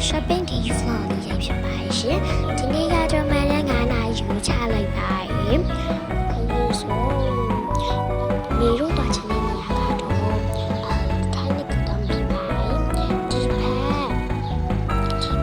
shopping ဒီ floor လေးရိုက်ဖြစ်ပါရှင်ဒီနေ့ကတော့မနက်9 နာရီယူချလိုက်ပါတယ်ဆိုနေတော့တာချင်နေရတာတော့ထိုင်းကတော့မဖြစ်ပါဒီဖက်ဒီ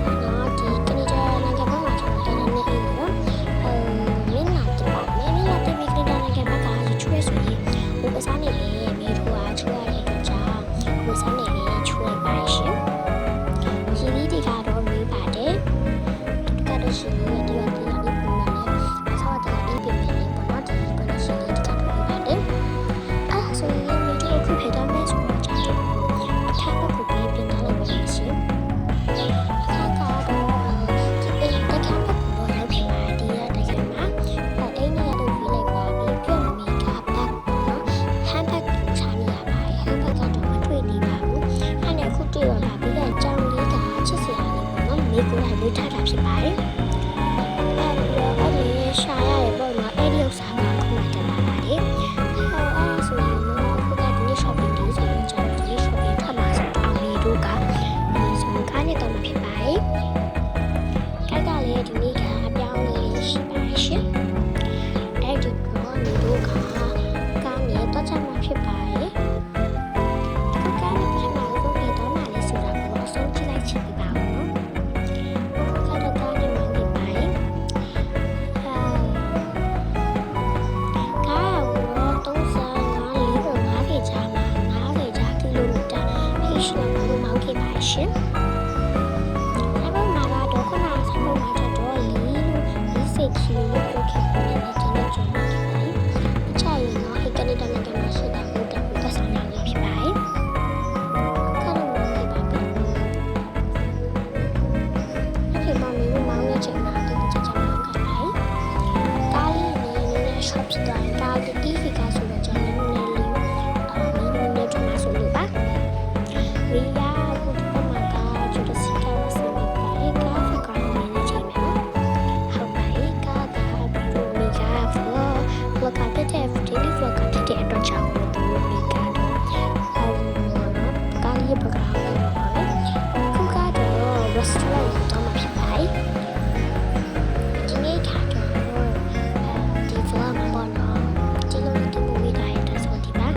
ကတော့ဒီကနေကြနိုင်ငံဘက်မှာကျွန်တော်တန်းနေနေတော့မင်းနာတော့မင်းနာတဲ့ပြီးကနေနိုင်ငံဘက်ကချွေးဆိုရင်ဟိုပစားနေလေမိထိုးအားချွေးရတဲ့အတွက်ကြောင့်ဟိုစားနေလေချွေးပါရှင်ဒီလေးတွေကတော့မေးပါတယ်ဒီကတော့ရှင်လေးတွေဒီလိုလေးပုံမှန်လေးအဆောက်အအုံလေးပြင်ပြင်လေးပေါ့နော်ဒီဘက်ရှင်လေးတွေကတော့မေးပါတယ်အဲ့ဆိုရင်မိတို့ခုဖေတော့မဲဆိုတော့ကျွန်တော်အထက်ဘက်ကိုပြင်ပြင်ထားလိုက်ပါရှင်အခါကတော့ဒီအိမ်တက်ခါဘက်ကိုရောက်ဖြစ်ပါတယ်ဒီရတက်ခါမှာအိမ်နဲ့တော့ပြီးလိုက်ပါပြီပြည့်မိကဘက်နော်ဟန်ဘက်ကိုချားနေရပါတယ်ဟန်ဘက်ကတော့မတွေ့နေပါဘူးအဲ့နဲ့အခုတွေ့တော့လာပြီးတော့ကြောင်လေးကချစ်စရာလေးပေါ့နော်မိကိုလည်းလေးထားတာဖြစ်ပါတယ်အဲ့ဒီရှာရတယ်ပေါ့နော်အဲ့ဒီဥစ္စာကခုမှတက်လာပါတယ်အဲ့ဆိုရင်တော့ခုကဒီနေ့ shopping လေးဆိုတော့ကျွန်တော်ဒီ shopping ထွက်လာဆိုတော့မိတို့ကဒီဆိုကားနဲ့တော့မဖြစ်ပါဘူးကားကလည်းဒီနေ့ကအပြောင်းလေးရှိပါရှင်အဲ့ဒီတော့မိတို့ကကားနဲ့တော့ချက်မှဖြစ်ပါတယ်ကားနဲ့ဖြစ်မှာလို့ပြီးတော့မှလည်းဆိုတာကိုအဆုံးကြည့်လိုက်ချင်ပါဘူးနော်ကားတော့ကားနဲ့မှဖြစ်ပါတယ်ကားကတော့35 45ကြာမှာ50ကြာကီလိုမီတာဖြစ်ရှိလို့မောင်းခဲ့ပါရှင်အဲ့ဘက်မှာတော့ခုနကဆက်ဖို့မှာတော့40 ကီလိုလောက်ခဲ့ပါတယ်ဒီနေ့ကျွန်တော်အချိုင်နော်ဒီကနေတန်းကနေမရှိတာဟုတ်တယ်သက်ဆိုင်ရာလေးဖြစ်ပါတယ်ကားတော့မောင်းခဲ့ပါပြီအဲ့ဒီမှာမျိုးမောင်းနေချိန်မှာဒီချက်ချက်မောင်းခဲ့ပါတယ်ကားလေးနည်းနည်း shop ဖြစ်သွားရင်ကားဒီ EV ကားဆိုတော့ကျွန်တော်နည်းနည်းလေးမင်းတို့ထမဆိုလို့ပါဝီယာခုဒီမှာကားကျတော့စီကားစီနေပါတယ်ကားဖကောင်းနေနေချိန်မှာဟုတ်ပါတယ်ကားကပြီးတော့မိကားဖလောကတက်တဲ့ daily vlog ကတက်တဲ့အတွက်ကြောင့်တို့မိကားတော့ကားလေးပကောင်းနေပါတယ်ခုကတော့ restaurant တော့မဖြစ်ပါဘူးဒီနေ့ကတော့ဒီ vlog မှာတော့ဒီလိုတူမီတိုင်းတက်ဆိုဒီပါ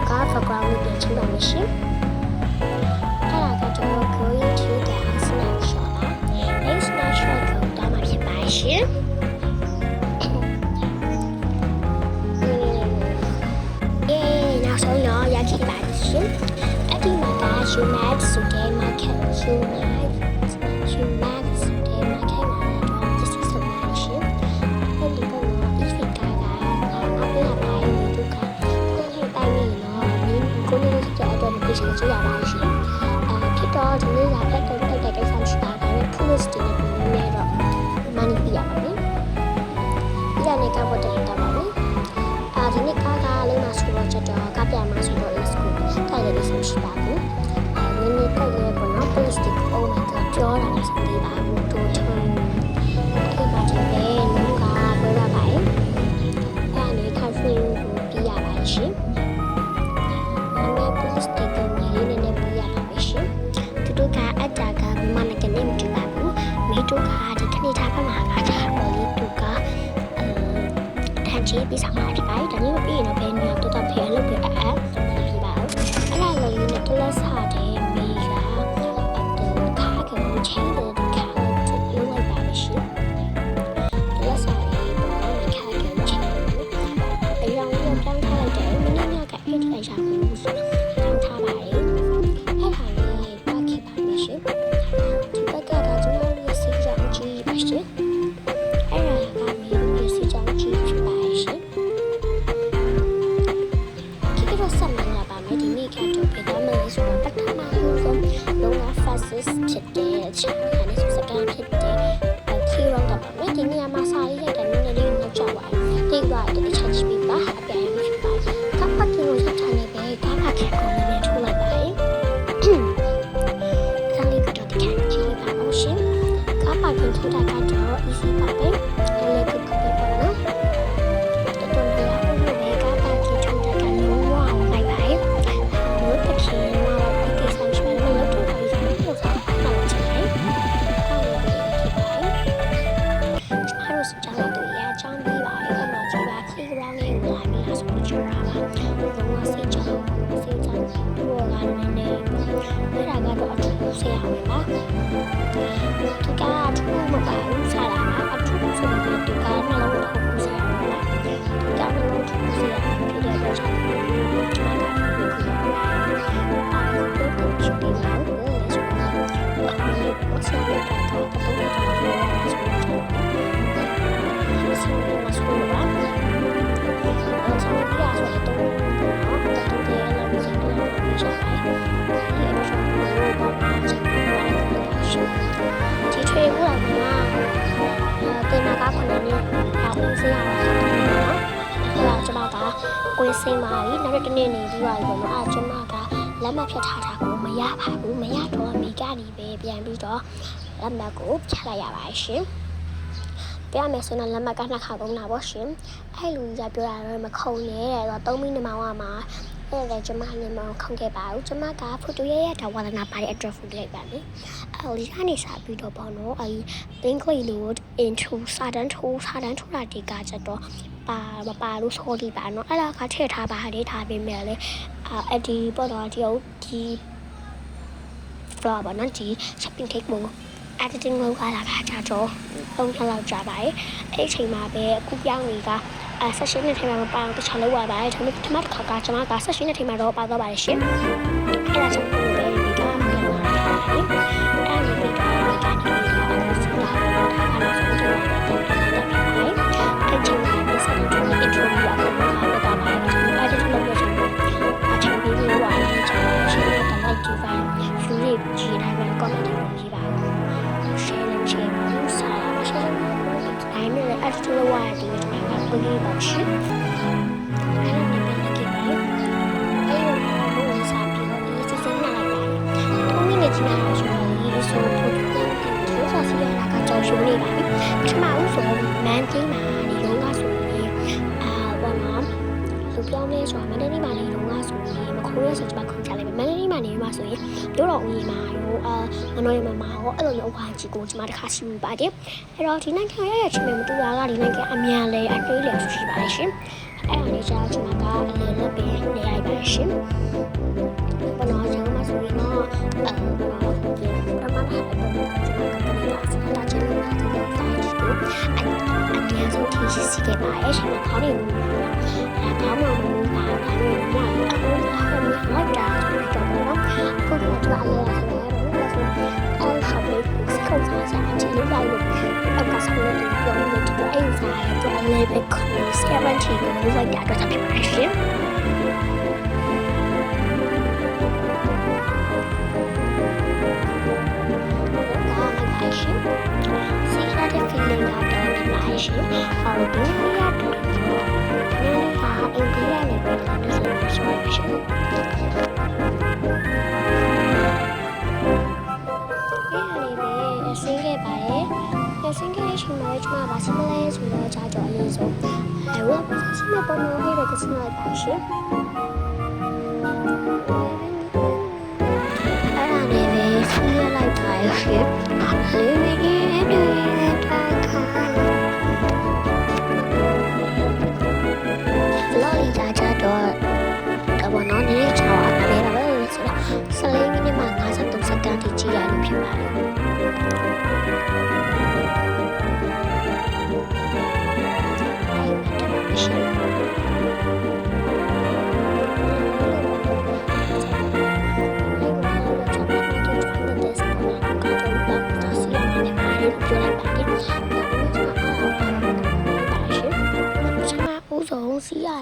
ကား background လေးပြင်ချင်ပါမယ်ရှင်။အဲ့ဒါကတော့ going to the snack shop ပါ။ Next snack shop ကိုတော့မှာဖြစ်ပါရှင်။နောက်ဆုံးတော့ရခဲ့ပါရှင်။အဲ့ဒီမှာက Shumax ဆိုတဲ့ market Shumax ဆိုတဲ့ market မှာတော့ this is so nice ရှင်။အဲ့ဒီကတော့ if it ကအပေးရပါတယ်ဒီကတိုင်းနေနော်ကိုလေးလေးကြတဲ့ဒီချက်ကြရပါရှင်ဖြစ်တော့ဒီနေ့ကတက်တဲ့ကိစ္စရှိတာဒါပေမဲ့ police တွေနဲ့တော့ money ပြရပါမယ်ဒီကနေကဘောတက်တာပါမယ်ဒီနေ့ကားကလေးမှာဆိုတော့ချက်တော့ကပြန်မှာဆိုတော့ let's go တိုက်ရတဲ့ဆုံးရှိပါဘူးနည်းနည်းတိုက်ရဲပေါ့နော် police တွေ oh my god ပြောတာလည်းစပြီးပါဘူးတို့ထုံးဒီပါချင်ပဲလုံးကပြောရပါရဲ့အဲ့အနေ cafe ကိုပြရပါရှင်police တွေကလည်းနည်းနည်းပြရပါမယ်ရှင်သူတို့ကအတားက this ဖြစ်တဲ့ချာကနေစကန်ဖြစ်တဲ့ခီရောင်းတော့ပါမယ်ဒီနေရာမှာစာရေးရိုက်တဲ့နည်းနည်းလေးလောက်ကြပါတိတ်သွားတဲ့ချက်ချပြီးပါအပြိုင်ဖြစ်ပါကပ်ပတ်ကီကိုဆက်ထားနေပဲကားဖတ်ခဲ့ကုန်နေထိုးလိုက်ပါတယ်ခန်းလေးကတော့ဒီခံကြည့်ပါအောင်ရှင်ကားပတ်ကီထိုးတာကတော့ easy ပါပဲလေးကပဲပေါ့နော်တော်တော်လေးအခုပဲကားပတ်ကီထိုးတာကလုံးဝအောင်လိုက်ပါတယ်လို့တခင်ကဒီဆောင်ချင်တယ်လို့ထိုးတာဒီလိုဆောင်တော့ချင်တယ်ကောင်းတယ်ဖြစ်ပါတယ်ကျမတို့စကြဝဠာတွေအကြောင်းပြီးပါတယ်အဲ့မှာကြည့်ပါခီရောင်းလေးကိုလာပြီးလားဆိုတော့ကျွန်တော်ကလုံးဝစိတ်ချလို့စိတ်ချလို့ကလည်းနေအဲ့ဒါကတော့အထူးဆရာဝင်ပါဒီကအထူးမပါဘူးဆရာကအထူးဆိုပြီးဒီကနှလုံးထုတ်ဘူးဆရာဝင်ပါဒီကနှလုံးထုတ်ဆရာဖြစ်တဲ့အတွက်ကျွန်တော်ကဒီလိုချစ်တယ်လို့ဆိုတော့အခုဆရာကတာတော့တော့ဆိုတော့ဆရာကမဆိုတော့ကျွန်တော်ဒီအဆိုတော့တော့ဆိုတော့တော့တယ်လည်းဆိုတော့ကျွန်တော်ရှာပါတယ်ဒီအဆိုတော့တော့ဒီထွေးဘူးလားမတင်နာကခဏလေးအောင်စေးရတာနော်ကျွန်မကကိုယ်စိတ်မာပြီးနောက်တစ်နေ့နေပြီးပါပြီပေါ့နော်ကျွန်မကလက်မဖြတ်ထားတာကိုမရပါဘူးမရတော့မိကနေပဲပြန်ပြီးတော့လက်မကိုဖြတ်လိုက်ရပါရှင်ပြမယ်ဆိုတော့လက်မကနှစ်ခါသုံးတာပေါ့ရှင်အဲ့လူကြီးကပြောတာတော့မခုံနဲ့တဲ့တော့3မိနစ်မှမှာအဲ့ဒါကျွန်မလည်းမခုံခဲ့ပါဘူးကျွန်မကဖိုတိုရဲ့တော့ဝါသနာပါတဲ့အတွက်ဖိုတိုလိုက်ပါမယ်အဲ့ဒီကနေစပြီးတော့ပေါ့နော်အဲ့ link လို့ intro စာတန်းထိုးတာဒီကကြတော့ပါလို့ဆိုဒီပါနော်အဲ့ဒါကထည့်ထားပါလေထားပေးမယ်လေအဲ့ဒီပေါ့တော့ဒီ flower ပေါ့နော်ဒီ shopping cake မို့editing လုပ်ရတာကကြတော့3လောက်ကြာပါတယ်အဲ့ဒီအချိန်မှာပဲအခုပြောင်းနေတာsession နဲ့ထိုင်မှာမပါအောင်တခြားလောက်ပါပါတယ်ဒါပေမဲ့ဒီမှာတစ်ခါကကျွန်မက session နဲ့ထိုင်မှာတော့ပါတော့ပါတယ်ရှင်အဲ့ဒါကြောင့်ဘယ်လိုလဲဒီကပြန်လာတာလေအဲ့ဒီပြီးတော့ဒီကနေပြီးတော့စတာတော့ဒါကတော့ဆိုတော့အဲ့ဒီမှာဒီစက်ကို intro ရအောင်လုပ်တာပါအဲ့ဒီလိုမျိုးဆိုတော့အချမ်းပြီးလို့ရအောင်ကျွန်တော်ရှင်းတဲ့ like ဒီပိုင်း view တွေကြည့်တိုင်းမှာ comment တွေရေးပါဦး share လုပ်ချင်ဘူးစားရရှင်းတိုင်းနဲ့အဲ့ဒီလိုဝါဒီမှာကိုကြီးပါချစ်အဲ့ဒါနဲ့ပြန်ကြည့်ပါအဲ့ဒီဘိုးစားပြီးတော့ဒီစစင်းလာလိုက်ပါတယ်။3မိနစ်ကြီးလာဆိုတော့ဒီဆိုဖို့ဒီစာစီရတာကကြောက်ရွံ့နေပါပြီ။ပထမဦးဆိုမန်ကြီးမှာဒီလုံးကဆိုရင်ဘောနော်လူပြောင်းလဲဆိုတာမန္တလေးမှာနေလုံးကဆိုရင်မခိုးရဆိုကျွန်မခုန်ချလိုက်မယ်။မန္တလေးမှာနေမှာဆိုရင်တို့တော်ဦးကြီးမှာရောမနိုရမှာရောအဲ့လိုမျိုးဘာကြီးကိုကျွန်မတစ်ခါရှိမှုပါတယ်။အဲ့တော့ဒီနိုင်ငံရဲ့ချင်းမတူတာကဒီနိုင်ငံအမြန်လဲအတွေးလဲဆိုရှိပါတယ်ရှင်။အဲ့ဒါလေးကြောင့်ကျွန်မကအလေးလက်ပေးနေရပါရှင်။ဘောနော်ကျွန်မဆိုရင်တော့ပထမပိုင်းတော့ကျွန်မကတည်းကစတာချင်တာဒီလိုတိုင်းကိုအတရားဆုံးထိရှိခဲ့ပါရဲ့ရှင်။ခေါင်းတွေအဲခေါင်းမှာမလို့ပါဒါပေမဲ့အခုလိုက်တာတော့နော်ခုကတော့အလေးလက်ဆိုတော့အဲ့ဆောက်လေးကိုစကောက်စားချင်လို့လိုက်လို့အကစားလို့ပြောလို့ဒီအိမ်စားရတော့လေးပဲကို70ကိုလိုက်တာတော့ဖြစ်ပါရှင်See that the feeling that the passion or being here to India level is a description. Single marriage my basimile with a charge on his own. I will see my bone here at the small passion. Living in Lolita Jador, the one on the tower, I made a rose, sailing in my house at the Satanti Gia and Pimari. I met a machine. See ya.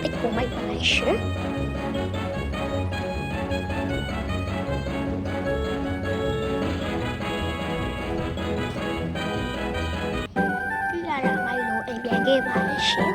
တိတ်ကိုမိုက်ပါရှင်ပြီးလာတာမိုက်လို့အိမ်ပြန်ခဲ့ပါရှင်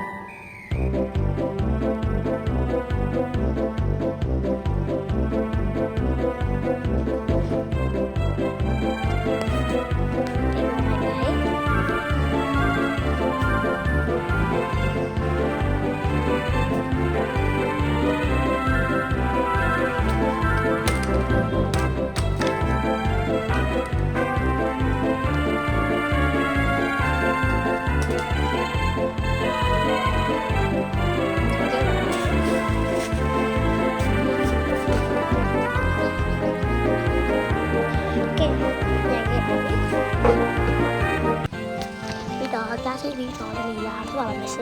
加些地方你呀，不好意思。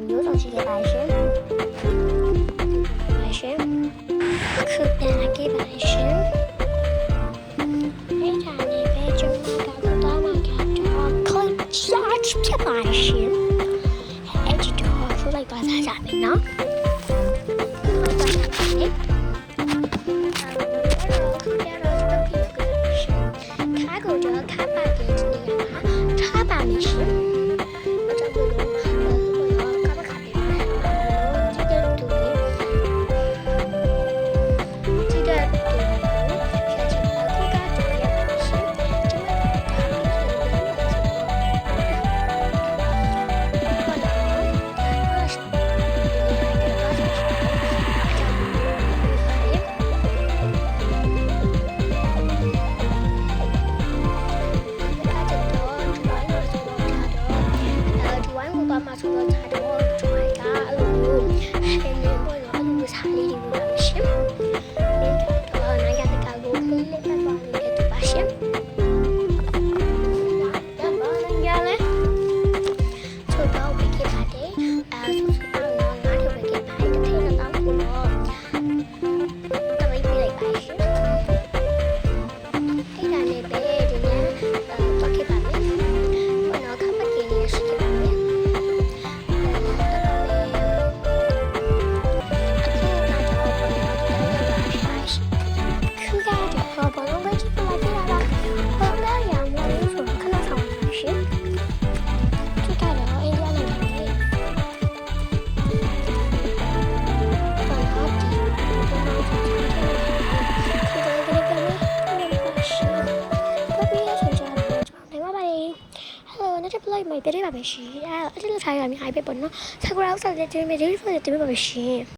有种是给白线，白线，可带给白线。ဖြစ်ပါရှင်အဲ့ဒီတော့ဆိုလိုက်သွားစားကြမယ်နော်ခါကိုတော့ခါပါကင်းနေရတာထားပါမယ်ရှင်ဘာကြောင့်လဲခါပါခါပေးမယ်ဒီတဲ့တူလေးဒီတဲ့တူလေးချက်ချင်းအခုကတော့ရပါရှင်มาส่งเราถ่ายตัวจอยก้าลูกเห็นเลยว่าเราดูสถานีดีกว่าชิมเป็นตัวนักการตะกูคือเล่นแบบว่าเล่นตัวบ้าชิมแต่บ้านนั่งยาเลยสุดเราไปเก็บผ้าเด็กสุดเรานอนน้าที่ไปเก็บผ้าจะเทน้ำตาคุณหมอจะไม่มีอะไรไปชิมไอ้การเล่นเบ้เดี๋ยวนี้ตัวเก็บผ้าเนี่ยคนเราขับมากินเนี่ยสิเก็บผ้าเนี่ยလိုက်မို့ပြည့်ပါပဲရှင်အဲ့ဒါအစ်လက်ထားရမြအိုက်ပဲပေါ့နော်ဆာကူရာဥစ္စာတွေတင်မယ်ဒီလိုတင်ပါပဲရှင်